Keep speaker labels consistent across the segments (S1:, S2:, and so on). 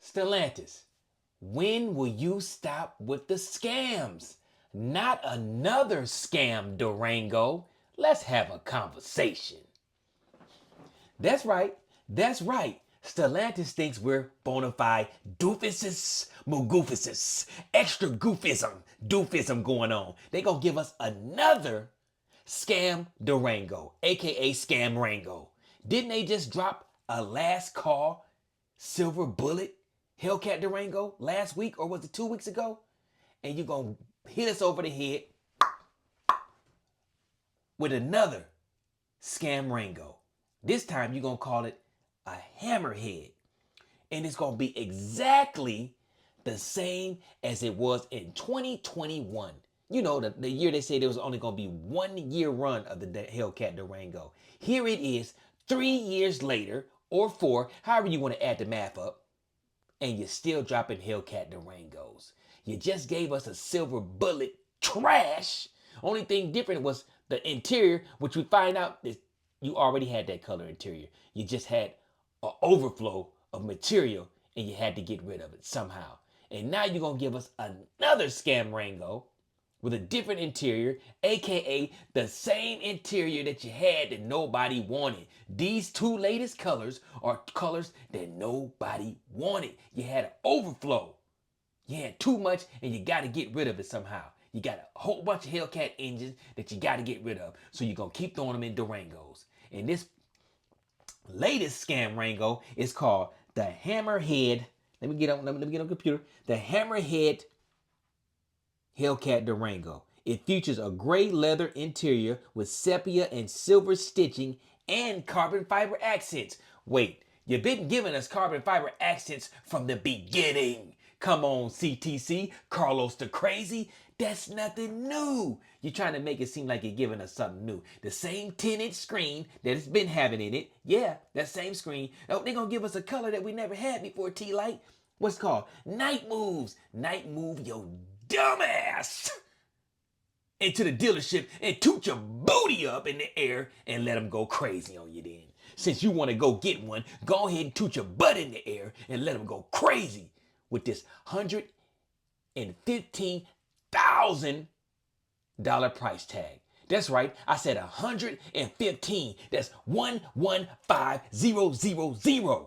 S1: Stellantis, when will you stop with the scams? Not another scam, Durango. Let's have a conversation. That's right. That's right. Stellantis thinks we're bona fide doofuses, magoofuses, extra doofism going on. They gonna give us another scam Durango, aka Scam Rango. Didn't they just drop a last call silver bullet Hellcat Durango last week, or was it 2 weeks ago? And you gonna hit us over the head with another Scam Rango. This time you're gonna call it a Hammerhead. And it's gonna be exactly the same as it was in 2021. You know, the year they said there was only gonna be 1 year run of the Hellcat Durango. Here it is 3 years later, or 4, however you wanna add the math up, and you're still dropping Hellcat Durangos. You just gave us a silver bullet trash. Only thing different was the interior, which we find out is you already had that color interior. You just had an overflow of material and you had to get rid of it somehow. And now you're going to give us another Scam Rango with a different interior, aka the same interior that you had that nobody wanted. These two latest colors are colors that nobody wanted. You had an overflow. You had too much and you got to get rid of it somehow. You got a whole bunch of Hellcat engines that you got to get rid of. So you're going to keep throwing them in Durangos. And this latest Scam Rango is called the Hammerhead. Let me get on the computer. The Hammerhead Hellcat Durango. It features a gray leather interior with sepia and silver stitching and carbon fiber accents. Wait, you've been giving us carbon fiber accents from the beginning. Come on, CTC, Carlos the Crazy. That's nothing new. You're trying to make it seem like you're giving us something new. The same 10-inch screen that it's been having in it. Yeah, that same screen. Oh, they're going to give us a color that we never had before, T-Light. What's it called? Night moves. Night move your dumbass into the dealership and toot your booty up in the air and let them go crazy on you then. Since you want to go get one, go ahead and toot your butt in the air and let them go crazy with this $115,000 price tag. That's right, I said 115. That's 115000.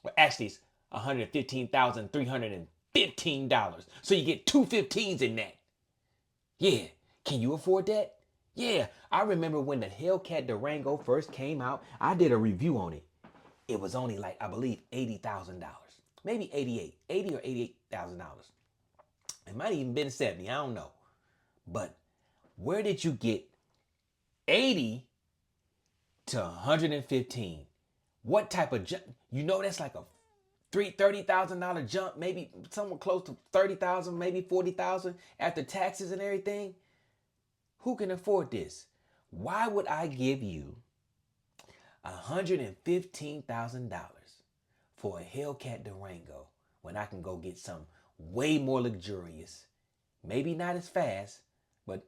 S1: Well, actually, it's $115,315. So you get two 15s in that. Yeah, can you afford that? Yeah, I remember when the Hellcat Durango first came out, I did a review on it. It was only like, I believe, $80,000. Maybe 88, $80 or $88,000. It might even been 70, I don't know. But where did you get 80 to 115? What type of jump? You know that's like a $30,000 jump, maybe somewhere close to 30,000, maybe 40,000 after taxes and everything. Who can afford this? Why would I give you $115,000 for a Hellcat Durango when I can go get some way more luxurious? Maybe not as fast, but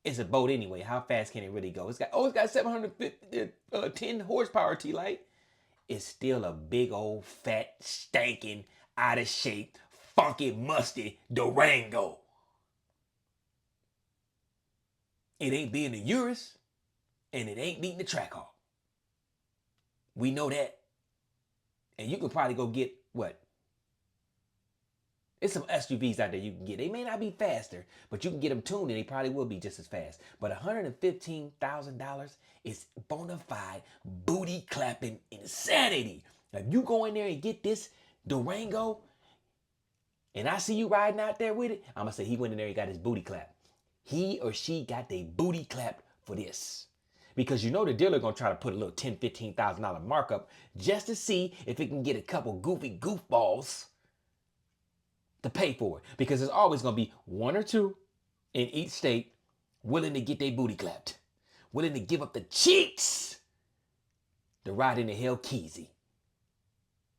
S1: it's a boat anyway. How fast can it really go? It's got 710 horsepower, T-Light. It's still a big old fat, stinking, out of shape, funky, musty Durango. It ain't being a Urus, and it ain't beating the Trackhawk. We know that. And you could probably go get what? There's some SUVs out there you can get. They may not be faster, but you can get them tuned and they probably will be just as fast. But $115,000 is bona fide booty clapping insanity. Now, if you go in there and get this Durango and I see you riding out there with it, I'm going to say he went in there and got his booty clapped. He or she got their booty clapped for this. Because you know the dealer going to try to put a little $10,000, $15,000 markup just to see if it can get a couple goofy goofballs to pay for it. Because there's always going to be one or two in each state willing to get their booty clapped. Willing to give up the cheeks to ride in the Hellkeezy.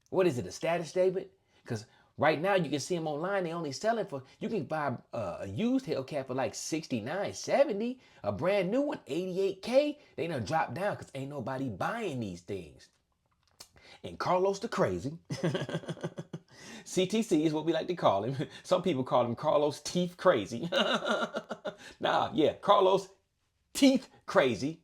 S1: What is it, a status statement? Because right now you can see them online. They only sell it for, you can buy a used Hellcat for like $69, $70. A brand new one, $88K. They done dropped down because ain't nobody buying these things. And Carlos the Crazy CTC is what we like to call him. Some people call him Carlos Teeth Crazy. Yeah, Carlos Teeth Crazy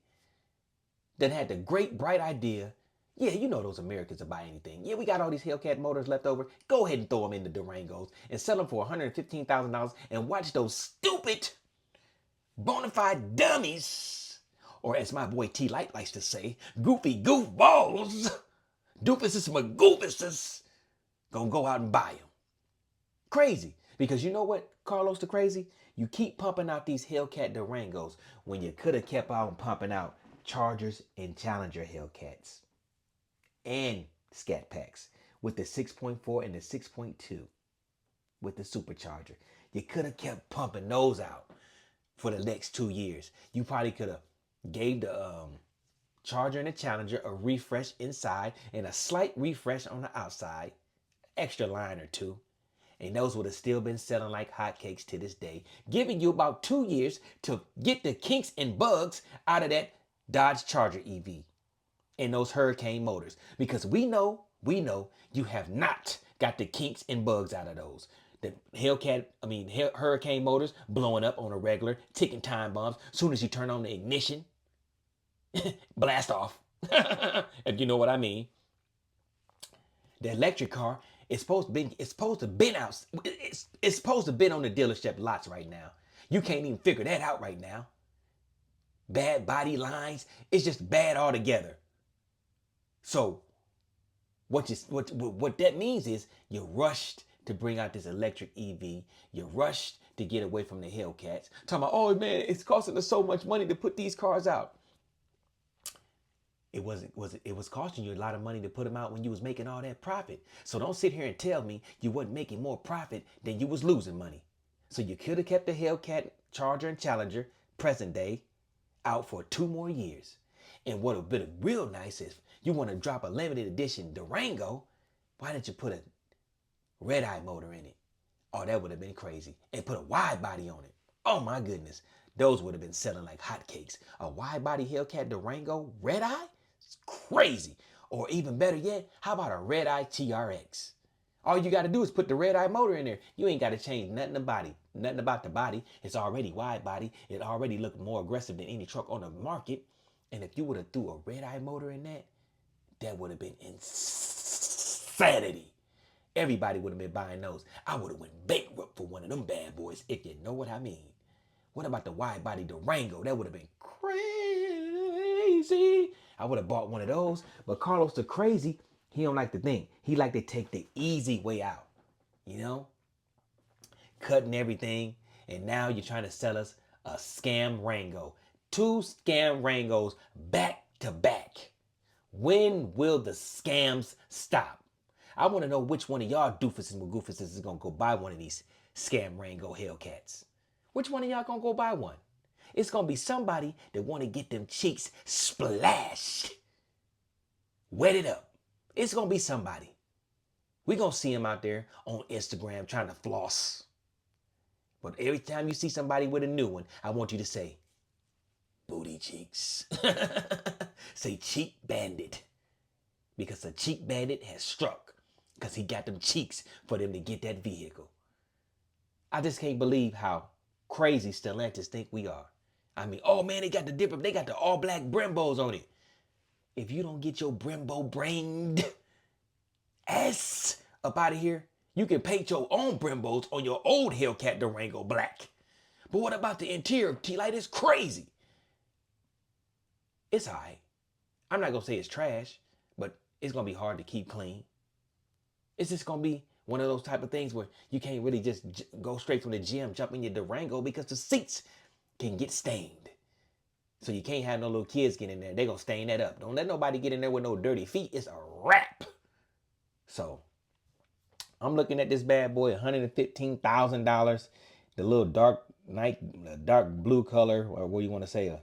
S1: that had the great bright idea. Yeah, you know those Americans will buy anything. Yeah, we got all these Hellcat motors left over. Go ahead and throw them in the Durangos and sell them for $115,000 and watch those stupid bona fide dummies, or as my boy T Light likes to say, goofy goofballs, doofuses magoofuses, gonna go out and buy them. Crazy. Because you know what, Carlos the Crazy? You keep pumping out these Hellcat Durangos when you could have kept on pumping out Chargers and Challenger Hellcats and Scat Packs with the 6.4 and the 6.2 with the supercharger. You could have kept pumping those out for the next 2 years. You probably could have gave the Charger and the Challenger a refresh inside and a slight refresh on the outside, extra line or two, and those would have still been selling like hotcakes to this day, giving you about 2 years to get the kinks and bugs out of that Dodge Charger EV and those Hurricane motors, because we know you have not got the kinks and bugs out of those. The Hurricane motors blowing up on a regular, ticking time bombs. Soon as you turn on the ignition, blast off. If you know what I mean. The electric car is supposed to be out. It's supposed to be on the dealership lots right now. You can't even figure that out right now. Bad body lines. It's just bad altogether. So what that means is you rushed to bring out this electric EV. You rushed to get away from the Hellcats. Talking about, oh man, it's costing us so much money to put these cars out. It was costing you a lot of money to put them out when you was making all that profit. So don't sit here and tell me you wasn't making more profit than you was losing money. So you could have kept the Hellcat, Charger, and Challenger present day out for 2 more years. And what would have been real nice is you want to drop a limited edition Durango. Why didn't you put a red eye motor in it? Oh, that would have been crazy. And put a wide body on it. Oh my goodness. Those would have been selling like hotcakes. A wide body Hellcat Durango red eye? It's crazy. Or even better yet, how about a red eye TRX? All you got to do is put the red eye motor in there. You ain't got to change nothing about the body. It's already wide body. It already looked more aggressive than any truck on the market. And if you would have threw a red eye motor in that would have been insanity. Everybody would have been buying those. I would have went bankrupt for one of them bad boys, if you know what I mean. What about the wide body Durango? That would have been crazy. I would have bought one of those. But Carlos the Crazy, he don't like to think. He like to take the easy way out. You know? Cutting everything. And now you're trying to sell us a scam Rango. 2 scam Rangos back to back. When will the scams stop? I want to know which one of y'all doofuses and magoofuses is going to go buy one of these scam Rango Hellcats. Which one of y'all going to go buy one? It's going to be somebody that want to get them cheeks splashed. Wet it up. It's going to be somebody. We're going to see them out there on Instagram trying to floss. But every time you see somebody with a new one, I want you to say, booty cheeks. Say cheek bandit. Because a cheek bandit has struck. Because he got them cheeks for them to get that vehicle. I just can't believe how crazy Stellantis think we are. I mean, oh man, they got the all black Brembos on it. If you don't get your Brembo brained ass up out of here, you can paint your own Brembos on your old Hellcat Durango black. But what about the interior? T-Light is crazy. It's all right. I'm not going to say it's trash, but it's going to be hard to keep clean. It's just going to be one of those type of things where you can't really just go straight from the gym, jump in your Durango because the seats can get stained. So you can't have no little kids get in there. They're going to stain that up. Don't let nobody get in there with no dirty feet. It's a wrap. So I'm looking at this bad boy, $115,000. The little dark blue color, or what do you want to say, a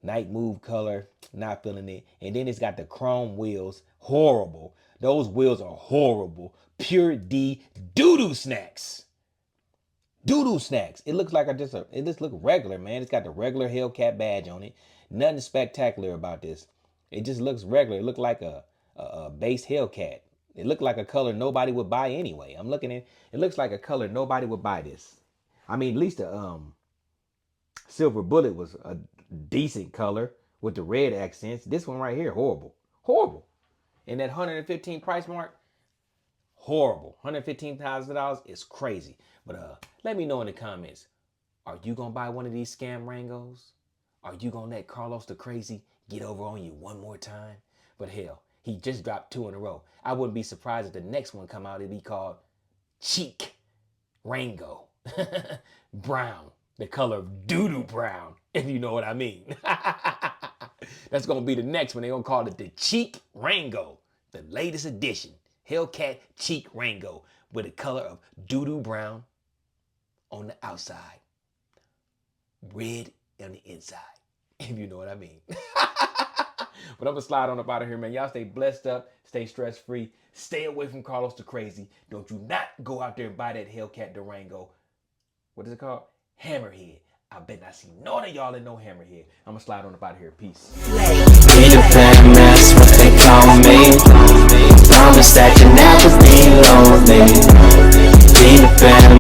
S1: night move color. Not feeling it. And then it's got the chrome wheels. Horrible. Those wheels are horrible. Pure D doo-doo snacks. Doo-doo snacks. It looks like it just look regular, man. It's got the regular Hellcat badge on it. Nothing spectacular about this. It just looks regular. It looks like a base Hellcat. It looked like a color nobody would buy anyway. I'm looking at it, looks like a color nobody would buy this. I mean, at least the silver bullet was a decent color with the red accents. This one right here, horrible. Horrible. And that 115 price mark, horrible. $115,000 is crazy. But let me know in the comments, are you gonna buy one of these scam Rangos? Are you gonna let Carlos the Crazy get over on you one more time? But hell, he just dropped 2 in a row. I wouldn't be surprised if the next one come out, it'd be called Cheek Rango. Brown, the color of doo-doo brown, if you know what I mean. That's gonna be the next one. They're gonna call it the Cheek Rango, the latest edition. Hellcat Cheek Rango with a color of doo-doo brown on the outside, red on the inside, if you know what I mean. But I'm gonna slide on up out of here, man. Y'all stay blessed up, stay stress-free, stay away from Carlos the Crazy. Don't you not go out there and buy that Hellcat Durango. What is it called? Hammerhead. I bet not see none of y'all that know Hammerhead. I'm gonna slide on up out of here. Peace.
S2: Be the bad mess, what they call me.